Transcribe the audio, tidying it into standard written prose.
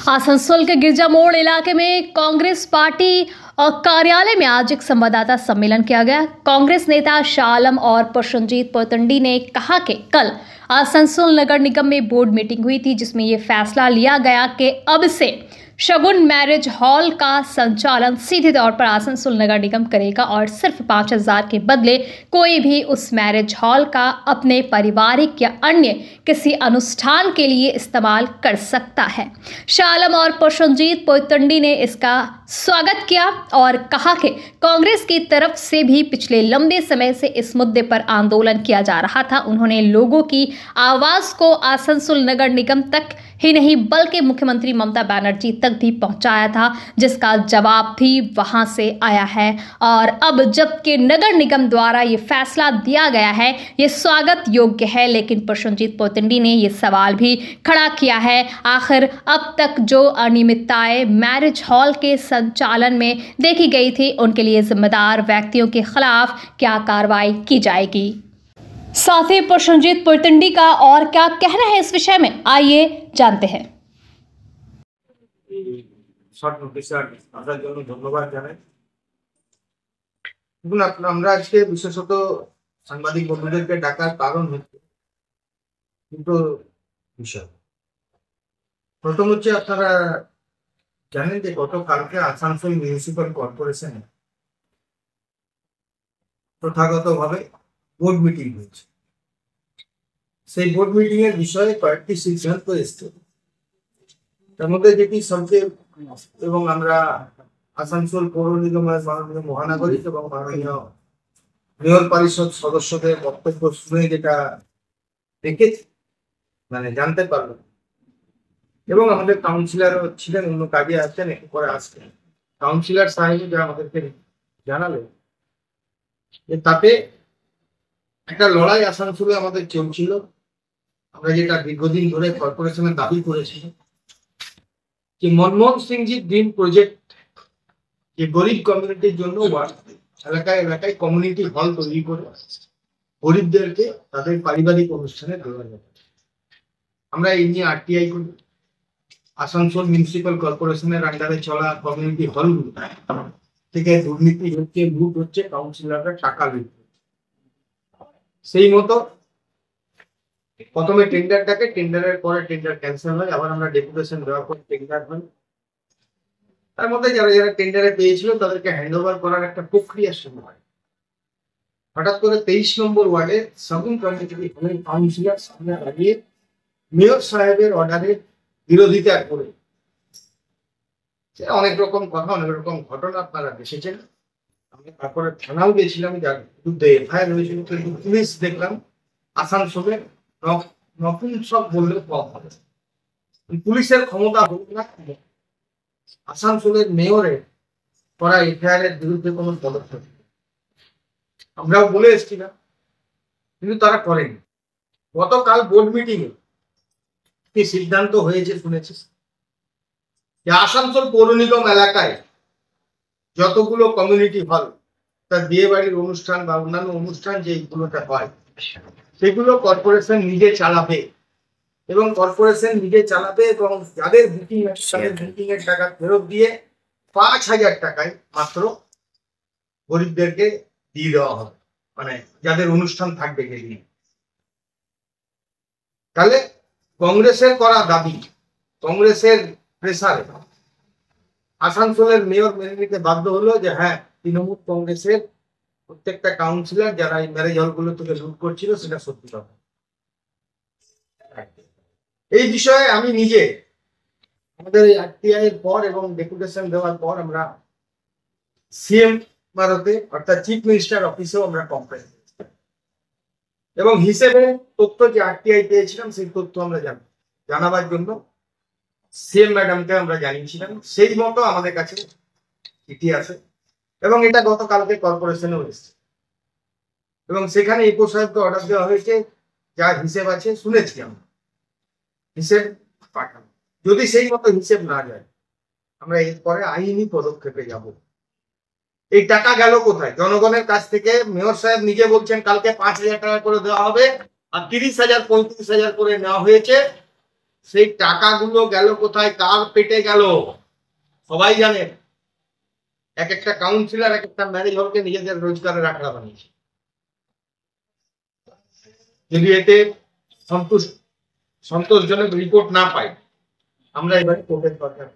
आसनसोल के गिरजा मोड़ इलाके में कांग्रेस पार्टी कार्यालय में आज एक संवाददाता सम्मेलन किया गया। कांग्रेस नेता शाह आलम और प्रशंजीत पोतंडी ने कहा कि कल आसनसोल नगर निगम में बोर्ड मीटिंग हुई थी, जिसमें यह फैसला लिया गया कि अब से शगुन मैरिज हॉल का संचालन सीधे तौर पर आसनसोल नगर निगम करेगा और सिर्फ 5,000 के बदले कोई भी उस मैरिज हॉल का अपने पारिवारिक या अन्य किसी अनुष्ठान के लिए इस्तेमाल कर सकता है। शाह आलम और प्रशंजीत पोतंडी ने इसका स्वागत किया और कहा कि कांग्रेस की तरफ से भी पिछले लंबे समय से इस मुद्दे पर आंदोलन किया जा रहा था। उन्होंने लोगों की आवाज को आसनसोल नगर निगम तक ही नहीं बल्कि मुख्यमंत्री ममता बनर्जी तक भी पहुंचाया था, जिसका जवाब भी वहां से आया है। और अब जबकि नगर निगम द्वारा ये फैसला दिया गया है, ये स्वागत योग्य है, लेकिन प्रशंजीत पोतंडी ने ये सवाल भी खड़ा किया है, आखिर अब तक जो अनियमितताएं मैरिज हॉल के संचालन में देखी गई थी, उनके लिए जिम्मेदार व्यक्तियों के खिलाफ क्या कार्रवाई की जाएगी। साथ ही प्रशंजीत पोतंडी का और क्या कहना है इस विषय में, आइए जानते हैं। শর্ট নোটিশে আসার জন্য ধন্যবাদ জানাই। আমরা আজকে বিশেষত সাংবাদিক বন্ধুদেরকে ডাকার কারণ হচ্ছে দুটো বিষয়। প্রথম হচ্ছে, আপনারা জানেন যে গতকালকে আসানসোল মিউনিসিপ্যাল কর্পোরেশনে প্রথাগতভাবে বোর্ড মিটিং হয়েছে। সেই বোর্ড মিটিং এর বিষয়ে কয়েকটি সিদ্ধান্ত এসেছে। তার মধ্যে যেটি সবচেয়ে এবং আমরা আসানসোল পৌর নিগমের মাননীয় মহানগরিক এবং মাননীয় মেয়র পরিষদ সদস্যদের বক্তব্য শুনে যেটা দেখেছি, জানতে পারলাম, এবং আমাদের কাউন্সিলরও ছিলেন, অন্য কাজে আসছেন, একটু পরে আসছেন, কাউন্সিলর সাহেব যারা আমাদেরকে জানালেন যে তাতে একটা লড়াই আসানসোলে আমাদের চলছিল। আমরা যেটা দীর্ঘদিন ধরে কর্পোরেশনের দাবি করেছিলাম যে মনমোহন সিংজি গ্রিন প্রজেক্ট, যে গরিব কমিউনিটির জন্য এলাকায় এলাকায় কমিউনিটি হল তৈরি করে গরিবদেরকে তাদের পারিবারিক অনুষ্ঠানে দেওয়া যাবে। আমরা এই নিয়ে আরটিআই করি। আসানসোল মিউনিসিপ্যাল কর্পোরেশনের আন্ডারে চলা কমিউনিটি হলগুলো থেকে দুর্নীতি হচ্ছে, লুট হচ্ছে, কাউন্সিলররা টাকা লুট। সেই মতো প্রথমে টেন্ডার ডাকে, টেন্ডারের পরে টেন্ডার ক্যান্সেল হয়, আবার আমরা ডেপুটেশন দেওয়ার পর টেন্ডার হয়। তার মধ্যে যারা যারা টেন্ডারে পেয়েছিল তাদেরকে হ্যান্ড ওভার করার একটা প্রক্রিয়া শুরু হয়। হঠাৎ করে 23 নম্বর ওয়ার্ডে শগুন কমিটি হলেন কাউন্সিলর সামনে দাঁড়িয়ে মেয়র সাহেবের অর্ডারের বিরোধিতা করে অনেক রকম কথা, অনেক রকম ঘটনা আপনারা দেখেছেন। আমি তারপরে থানাও গেছিলাম, যার বিরুদ্ধে এফআইআর হয়েছিল, কিন্তু পুলিশ দেখলাম আসানসোলে নপুংসক বললে কম হবে। পুলিশের ক্ষমতা হোক না, আসানসোলের মেয়রের করা এফআইআর এর বিরুদ্ধে কোনো পদক্ষেপ আমরাও বলে এসেছিলাম, কিন্তু তারা করেনি। গতকাল বোর্ড মিটিং এ কি সিদ্ধান্ত হয়েছে শুনেছিস যে আসানসোল পৌর নিগম এলাকায় যতগুলো কমিউনিটি হল, তার বিয়ে বাড়ির অনুষ্ঠান বা অন্যান্য অনুষ্ঠান যেগুলোতে হয়, সেগুলো কর্পোরেশন নিজে চালাবে এবং কর্পোরেশন নিজে চালাবে এবং যাদের বুকিং আছে তাদের বুকিং এর টাকা ফেরত দিয়ে 5,000 টাকায় মাত্র গরিবদেরকে দিয়ে দেওয়া হবে, যাদের অনুষ্ঠান থাকবে সেদিন। তাহলে কংগ্রেসের করা দাবি, কংগ্রেসের প্রেসারে আসানসোলের মেয়র মেনে নিতে বাধ্য হলো যে হ্যাঁ, তৃণমূল কংগ্রেসের প্রত্যেকটা কাউন্সিলর যারা এই ম্যারেজ হলগুলো থেকে লুট করছিল সেটা সত্যি কথা। এই বিষয়ে আমি নিজে আমাদের আরটিআই এর পর এবং ডেপুটেশন দেওয়ার পর আমরা সিএম ভারতে অর্থাৎ চিফ মিনিস্টার অফিসেও আমরা কমপ্লেন এবং হিসেবে তথ্য যে আরটিআই পেয়েছিলাম সেই তথ্য আমরা জানাবার জন্য সিএম ম্যাডামকে আমরা জানিয়েছিলাম। সেই মতো আমাদের কাছে চিঠি আছে এবং এটা গতকালকে কর্পোরেশনেও এসেছে এবং সেখানে ইকো সাহেবকে অর্ডার দেওয়া হয়েছে, যা হিসেব আছে শুনেছি আমরা, হিসেব পাঠানো। যদি সেই মতো হিসেব না যায় আমরা এরপরে আইনি পদক্ষেপে যাব। এই টাকা গেল কোথায়? জনগণের কাছ থেকে। মেয়র সাহেব নিজে বলছেন কালকে 5,000 টাকা করে দেওয়া হবে, আর 30,000 35,000 করে নেওয়া হয়েছে সেই টাকাগুলো গেল কোথায়, কার পেটে গেল সবাই জানেন। এক একটা কাউন্সিলর এক একটা ম্যারেজ হলকে নিজেদের রোজগারের আখড়া বানিয়েছে। যদি এতে সন্তোষজনক রিপোর্ট না পাই, আমরা এবারে কোর্টের দরকার।